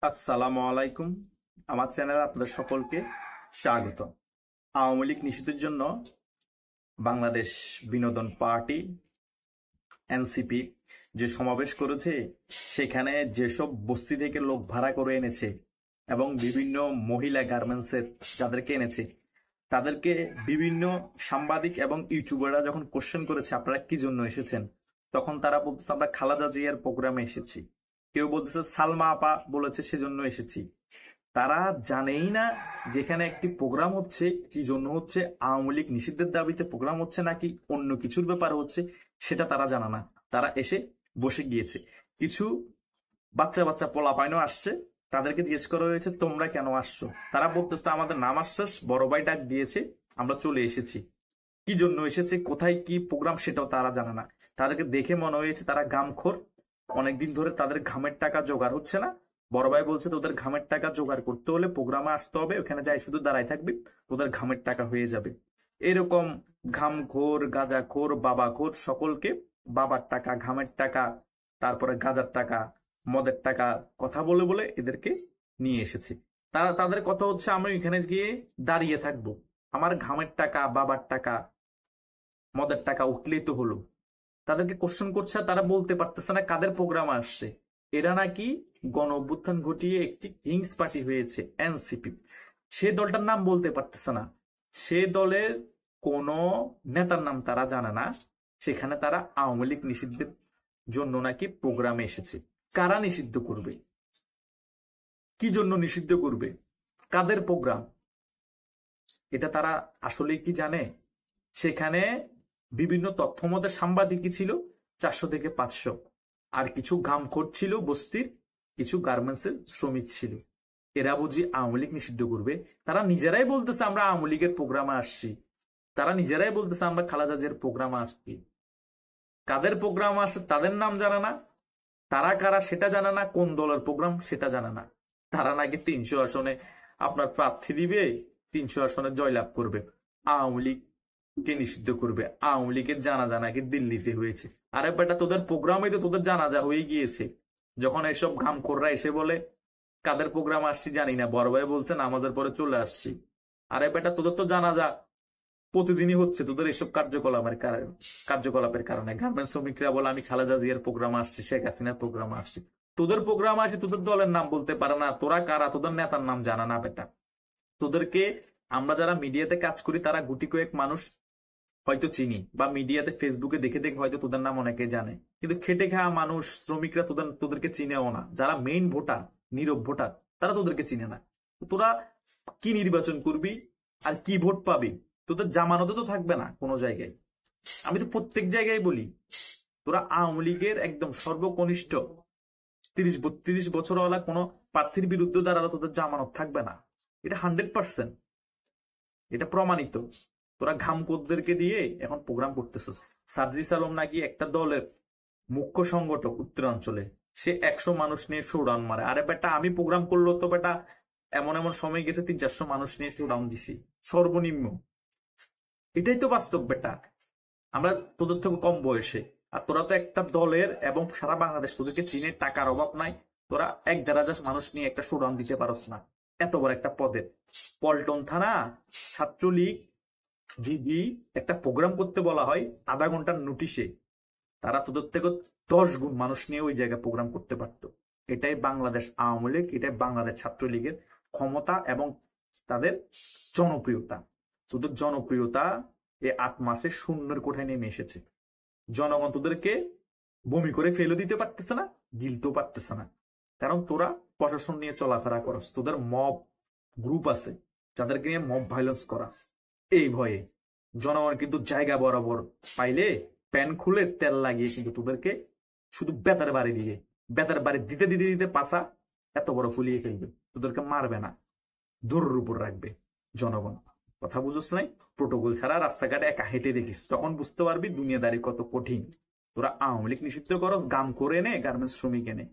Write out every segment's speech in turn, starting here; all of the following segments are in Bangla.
আসসালামু আলাইকুম। আমার চ্যানেলে আপনাদের সকলকে স্বাগত। আওয়ামী লীগ নিষিদ্ধের জন্য বাংলাদেশ বিনোদন পার্টি এনসিপি যে সমাবেশ করেছে, সেখানে যেসব বস্তি থেকে লোক ভাড়া করে এনেছে এবং বিভিন্ন মহিলা গার্মেন্টসের যাদেরকে এনেছে, তাদেরকে বিভিন্ন সাংবাদিক এবং ইউটিউবাররা যখন কোশ্চেন করেছে আপনারা কি জন্য এসেছেন, তখন তারা বলতেছে আমরা খালেদা জিয়ার প্রোগ্রামে এসেছি। কেউ বলতেছে সালমা আপা বলেছে সেজন্য এসেছি। তারা জানেই না যেখানে একটি প্রোগ্রাম হচ্ছে, কি জন্য হচ্ছে, আওয়ামী লীগ নিষিদ্ধের দাবিতে প্রোগ্রাম হচ্ছে নাকি অন্য কিছুর ব্যাপারে হচ্ছে, সেটা তারা জানা না। তারা এসে বসে গিয়েছে। কিছু বাচ্চা বাচ্চা পোলাপাইনও আসছে, তাদেরকে জিজ্ঞেস করা হয়েছে তোমরা কেন আসছো, তারা বলতেছে আমাদের নামাজ শেষ, বড় ভাই ডাক দিয়েছে, আমরা চলে এসেছি। কি জন্য এসেছে, কোথায় কি প্রোগ্রাম, সেটাও তারা জানে না। তাদেরকে দেখে মনে হয়েছে তারা গামখোর, অনেকদিন ধরে তাদের ঘামের টাকা জোগাড় হচ্ছে না। বড় ভাই বলছে তোদের ঘামের টাকা জোগাড় করতে হলে প্রোগ্রামে আসতে হবে, ওখানে যাই শুধু দাঁড়াই থাকবি, তোদের ঘামের টাকা হয়ে যাবে। এরকম ঘামখোর, গাঁজাখোর, বাবাখোর সকলকে বাবার টাকা, ঘামের টাকা, তারপরে গাঁজার টাকা, মদের টাকা কথা বলে বলে এদেরকে নিয়ে এসেছে। তাদের কথা হচ্ছে আমি এখানে গিয়ে দাঁড়িয়ে থাকবো, আমার ঘামের টাকা, বাবার টাকা, মদের টাকা উঠলেই তো হলো। তাদেরকে কোশ্চেন করছে, তারা বলতে পারতেছে না কাদের প্রোগ্রাম আসছে। এরা নাকি গণ অভ্যুত্থান ঘটিয়ে একটি কিংস পার্টি হয়েছে এনসিপি, সে দলটার নাম বলতে পারতেছে না। সে দলের কোন নেতার নাম তারা জানে না। সেখানে তারা আওয়ামী লীগ নিষিদ্ধের জন্য নাকি প্রোগ্রামে এসেছে। কারা নিষিদ্ধ করবে, কি জন্য নিষিদ্ধ করবে, কাদের প্রোগ্রাম, এটা তারা আসলে কি জানে? সেখানে বিভিন্ন তথ্য মতে সাংবাদিকই ছিল 400 থেকে 500, আর কিছু ঘামখোর ছিল বস্তির, কিছু গার্মেন্টসের শ্রমিক ছিল। এরা বুঝি আওয়ামী লীগ নিষিদ্ধ করবে? তারা নিজেরাই বলতেছে আমরা আওয়ামী লীগের প্রোগ্রামে আসছি, তারা নিজেরাই বলতেছে আমরা খালেদা জিয়ার প্রোগ্রামে আসছি। কাদের প্রোগ্রাম আসছে তাদের নাম জানে না, তারা কারা সেটা জানে না, কোন দলের প্রোগ্রাম সেটা জানে না। তারা নাকি 300 আসনে আপনার প্রার্থী দিবে, 300 আসনে জয়লাভ করবে, আওয়ামী লীগ কে নিষিদ্ধ করবে। আওয়ামী লীগের জানাজা নাকি দিল্লিতে হয়েছে। আরে বেটা, তোদের প্রোগ্রামে তো তোদের জানাজা হয়ে গিয়েছে। যখন এইসব ঘামখোররা এসে বলে কাদের প্রোগ্রাম আসছি জানি না, বড় ভাই বলছেন আমাদের পরে চলে আসছি। আরে বেটা, তোদের তো জানাজা প্রতিদিনই হচ্ছে তোদের এইসব কার্যকলাপের কারণে। গার্মেন্টস শ্রমিকরা বলে আমি খালেদা জিয়ার প্রোগ্রাম আসছি, শেখ হাসিনার প্রোগ্রাম আসছি। তোদের প্রোগ্রাম আসে, তোদের দলের নাম বলতে পারে না, তোরা কারা, তোদের নেতার নাম জানা না বেটা। তোদেরকে আমরা যারা মিডিয়াতে কাজ করি তারা গুটি কয়েক মানুষ হয়তো চিনি, বা মিডিয়াতে ফেসবুকে দেখে দেখে হয়তো তোদের নাম অনেকে জানে, কিন্তু খেটে খাওয়া মানুষ শ্রমিকরা তোদেরকে চিনেও না। যারা মেইন ভোটার, নীরব ভোটার, তারা তোদেরকে চিনে না। তোরা কি নির্বাচন করবি আর কি ভোট পাবি? তোদের জামানতে তো থাকবে না কোনো জায়গায়। আমি তো প্রত্যেক জায়গায় বলি, তোরা আওয়ামী লীগের একদম সর্বকনিষ্ঠ 30-32 বছরওয়ালা কোনো প্রার্থীর বিরুদ্ধে দাঁড়ালে তোদের জামানত থাকবে না। এটা 100%, এটা প্রমাণিত। তোরা ঘামকোদদেরকে দিয়ে এখন প্রোগ্রাম করতেছিস। সাদরিস আলম নাকি একটা দলের মুখ্য সংগঠক উত্তরাঞ্চলে, সে 100 মানুষ নিয়ে শোডাউন মারে। আরে বেটা, আমি প্রোগ্রাম করলো তো বেটা এমন এমন সময় গেছে 300-400 মানুষ নিয়ে শোডাউন দিছি সর্বনিম্ন। এটাই তো বাস্তব বেটা। আমরা তোদের থেকে কম বয়সে, আর তোরা তো একটা দলের এবং সারা বাংলাদেশ তোদেরকে চিনে, টাকার অভাব নাই, তোরা 1-1.5 মানুষ নিয়ে একটা শোডাউন দিতে পারস না এত বড় একটা পদে। পল্টন থানা ছাত্রলীগ যদি একটা প্রোগ্রাম করতে বলা হয় আধা ঘন্টার নোটিশে, তারা তোদের থেকে 10 গুণ মানুষ নিয়ে ওই জায়গায় প্রোগ্রাম করতে পারতো। এটাই বাংলাদেশ আওয়ামী লীগ, এটাই বাংলাদেশ ছাত্রলীগের ক্ষমতা এবং তাদের জনপ্রিয়তা। তোদের জনপ্রিয়তা এই 8 মাসে শূন্যের কোঠায় নেমে এসেছে। জনগণ তোদেরকে বমি করে ফেলে দিতে পারতেছে না, গিলতেও পারতেছে না, কারণ তোরা প্রশাসন নিয়ে চলাফেরা করস। তোদের মব গ্রুপ আছে যাদেরকে নিয়ে মব ভাইলেন্স করাস। এই ভয়ে জনগণ কিন্তু জায়গা বরাবর পাইলে প্যান খুলে তেল লাগিয়ে কিন্তু তোদেরকে শুধু বেতার বাড়ি দিয়ে, বেতার বাড়ি দিতে দিতে দিতে পাশা এত বড় ফুলিয়ে ফেলবে। তোদেরকে মারবে না, দৌড়ের উপর রাখবে জনগণ। কথা বুঝোস নাই? প্রোটোকল ছাড়া রাস্তাঘাটে একা হেঁটে দেখিস, তখন বুঝতে পারবি দুনিয়াদারি কত কঠিন। তোরা আওয়ামী লীগ নিষিদ্ধ করো, গাম করে এনে গার্মেন্টস শ্রমিক এনে,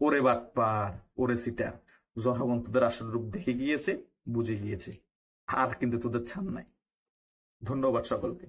ওরে বাটপার, ওরে সিটার। জনগণ তোদের আসল রূপ দেখে গিয়েছে, বুঝে গিয়েছে, আর কিন্তু তোদের ছাড় নাই। ধন্যবাদ সকলকে।